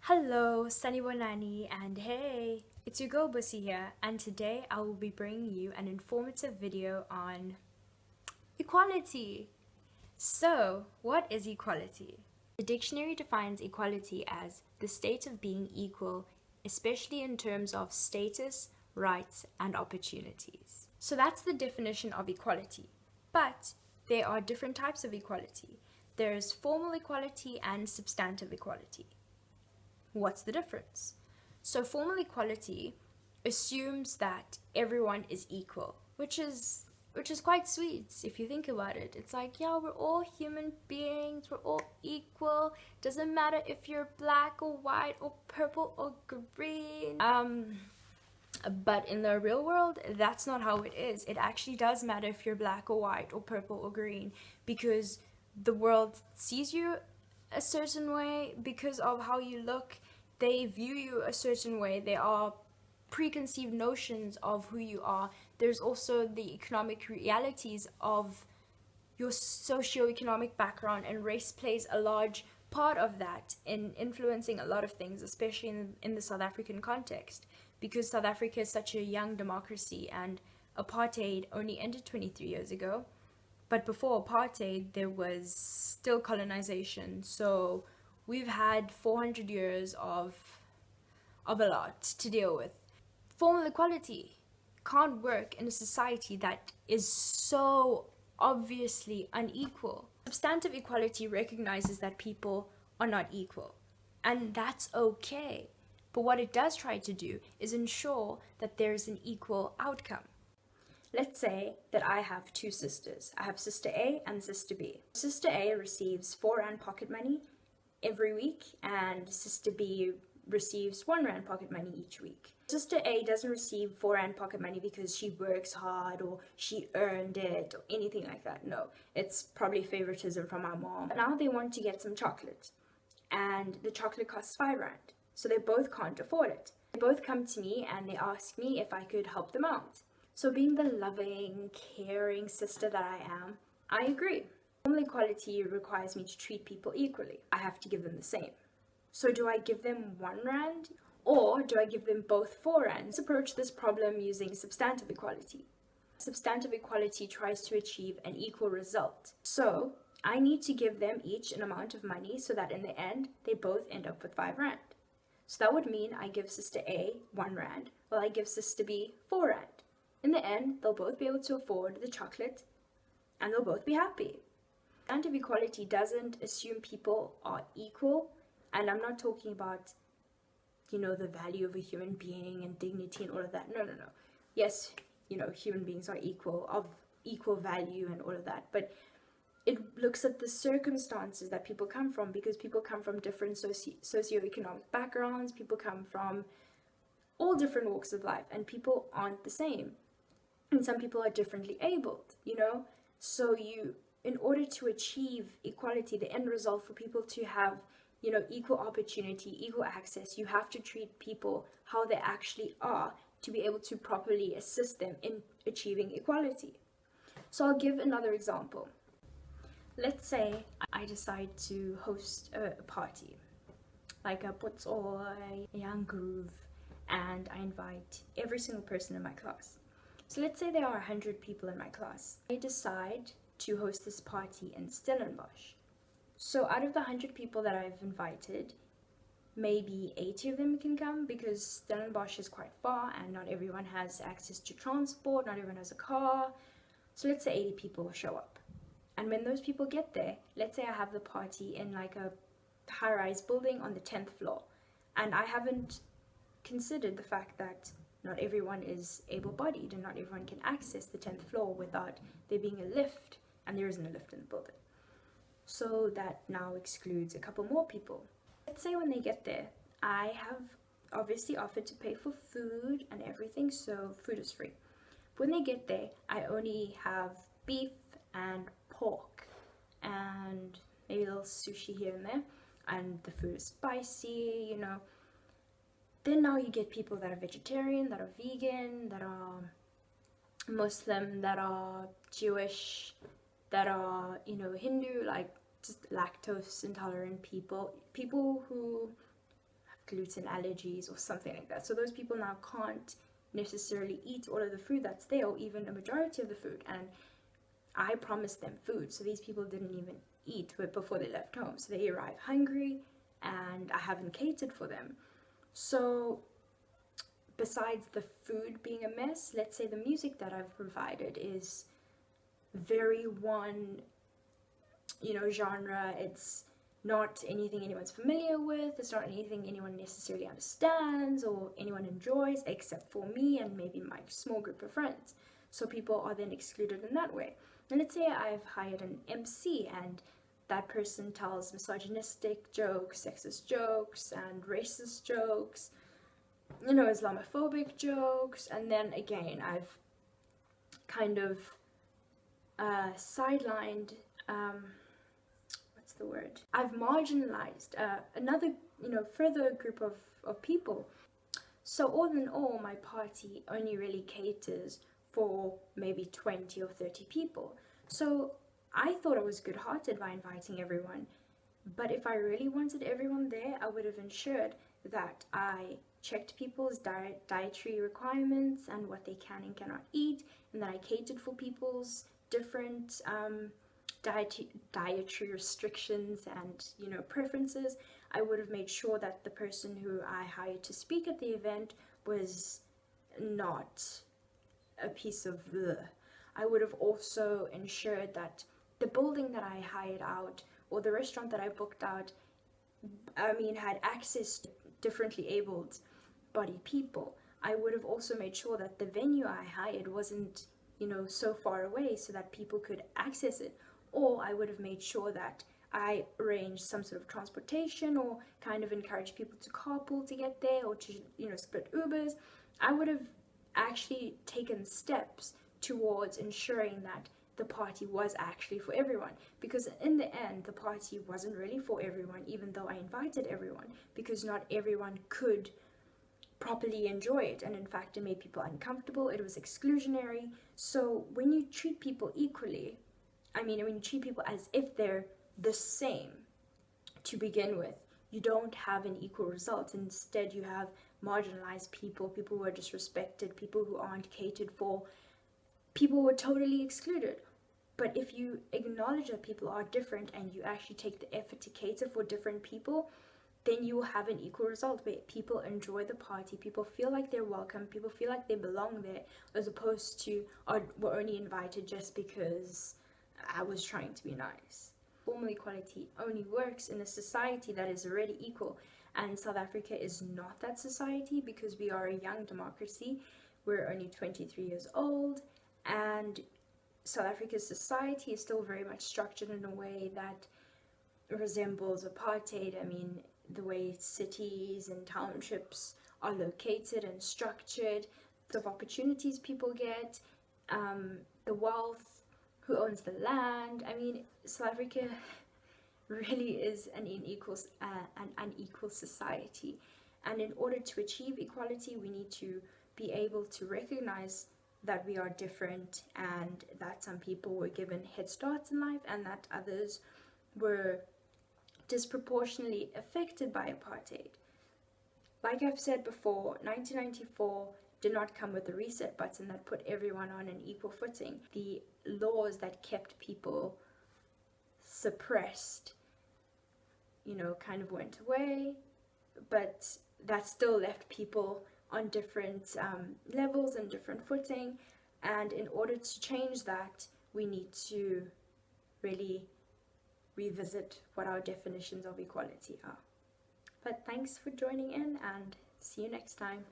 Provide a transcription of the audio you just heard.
Hello, Sunny Bonani, and hey, it's your girl Busi here, and today I will be bringing you an informative video on equality. So, what is equality? The dictionary defines equality as the state of being equal, especially in terms of status, rights, and opportunities. So that's the definition of equality. But there are different types of equality. There's formal equality and substantive equality. What's the difference? So formal equality assumes that everyone is equal, which is quite sweet if you think about it. It's like, yeah, we're all human beings, we're all equal. Doesn't matter if you're black or white or purple or green. But in the real world, that's not how it is. It actually does matter if you're black or white or purple or green, because the world sees you a certain way because of how you look. They view you a certain way. There are preconceived notions of who you are. There's also the economic realities of your socioeconomic background, and race plays a large part of that in influencing a lot of things, especially in the South African context, because South Africa is such a young democracy and apartheid only ended 23 years ago. But before apartheid, there was still colonization. So we've had 400 years of a lot to deal with. Formal equality can't work in a society that is so obviously unequal. Substantive equality recognizes that people are not equal, and that's okay. But what it does try to do is ensure that there's an equal outcome. Let's say that I have two sisters. I have sister A and sister B. Sister A receives 4 Rand pocket money every week, and sister B receives 1 Rand pocket money each week. Sister A doesn't receive 4 Rand pocket money because she works hard or she earned it or anything like that. No, it's probably favoritism from our mom. Now they want to get some chocolate, and the chocolate costs 5 Rand. So they both can't afford it. They both come to me and they ask me if I could help them out. So being the loving, caring sister that I am, I agree. Formal equality requires me to treat people equally. I have to give them the same. So do I give them 1 Rand, or do I give them both 4 Rand? Let's approach this problem using substantive equality. Substantive equality tries to achieve an equal result. So I need to give them each an amount of money so that in the end, they both end up with 5 Rand. So that would mean I give sister A 1 Rand, while I give sister B 4 Rand. In the end, they'll both be able to afford the chocolate and they'll both be happy. Substantive equality doesn't assume people are equal, and I'm not talking about, the value of a human being and dignity and all of that. No. Yes, human beings are equal, of equal value and all of that, but it looks at the circumstances that people come from, because people come from different socioeconomic backgrounds, people come from all different walks of life, and people aren't the same. And some people are differently abled, So in order to achieve equality, the end result for people to have, equal opportunity, equal access, you have to treat people how they actually are to be able to properly assist them in achieving equality. So I'll give another example. Let's say I decide to host a party, like a potso, a young groove, and I invite every single person in my class. So let's say there are 100 people in my class. I decide to host this party in Stellenbosch. So out of the 100 people that I've invited, maybe 80 of them can come, because Stellenbosch is quite far and not everyone has access to transport, not everyone has a car. So let's say 80 people show up. And when those people get there, let's say I have the party in like a high-rise building on the 10th floor, and I haven't considered the fact that not everyone is able-bodied and not everyone can access the 10th floor without there being a lift, and there isn't a lift in the building. So that now excludes a couple more people. Let's say when they get there, I have obviously offered to pay for food and everything, so food is free. When they get there, I only have beef and pork and maybe a little sushi here and there, and the food is spicy, Then now you get people that are vegetarian, that are vegan, that are Muslim, that are Jewish, that are, Hindu, like just lactose intolerant people who gluten allergies or something like that. So those people now can't necessarily eat all of the food that's there, or even a majority of the food, and I promised them food, so these people didn't even eat before they left home. So they arrive hungry and I haven't catered for them. So besides the food being a mess, let's say the music that I've provided is very one, genre. It's not anything anyone's familiar with. It's not anything anyone necessarily understands or anyone enjoys, except for me and maybe my small group of friends. So people are then excluded in that way. And let's say I've hired an MC and that person tells misogynistic jokes, sexist jokes, and racist jokes, Islamophobic jokes, and then again I've kind of sidelined, I've marginalized another, further group of people. So all in all, my party only really caters for maybe 20 or 30 people. So I thought I was good-hearted by inviting everyone, but if I really wanted everyone there, I would have ensured that I checked people's dietary requirements and what they can and cannot eat, and that I catered for people's different dietary restrictions and preferences. I would have made sure that the person who I hired to speak at the event was not a piece of bleh. I would have also ensured that the building that I hired out or the restaurant that I booked out, had access to differently abled bodied people. I would have also made sure that the venue I hired wasn't, so far away so that people could access it. Or I would have made sure that I arranged some sort of transportation or kind of encouraged people to carpool to get there, or to, split Ubers. I would have actually taken steps towards ensuring that the party was actually for everyone, because in the end the party wasn't really for everyone, even though I invited everyone, because not everyone could properly enjoy it, and in fact it made people uncomfortable. It was exclusionary. So when you treat people equally, when you treat people as if they're the same to begin with, you don't have an equal result. Instead, you have marginalized people, people who are disrespected, people who aren't catered for, people who are totally excluded. But if you acknowledge that people are different and you actually take the effort to cater for different people, then you will have an equal result where people enjoy the party, people feel like they're welcome, people feel like they belong there, as opposed to were only invited just because I was trying to be nice. Formal equality only works in a society that is already equal, and South Africa is not that society, because we are a young democracy. We're only 23 years old, and South Africa's society is still very much structured in a way that resembles apartheid. The way cities and townships are located and structured, the opportunities people get, the wealth, who owns the land. South Africa really is an unequal society, and in order to achieve equality, we need to be able to recognize that we are different, and that some people were given head starts in life and that others were disproportionately affected by apartheid. Like I've said before, 1994 did not come with a reset button that put everyone on an equal footing. The laws that kept people suppressed, kind of went away, but that still left people on different levels and different footing. And in order to change that, we need to really revisit what our definitions of equality are. But thanks for joining in, and see you next time.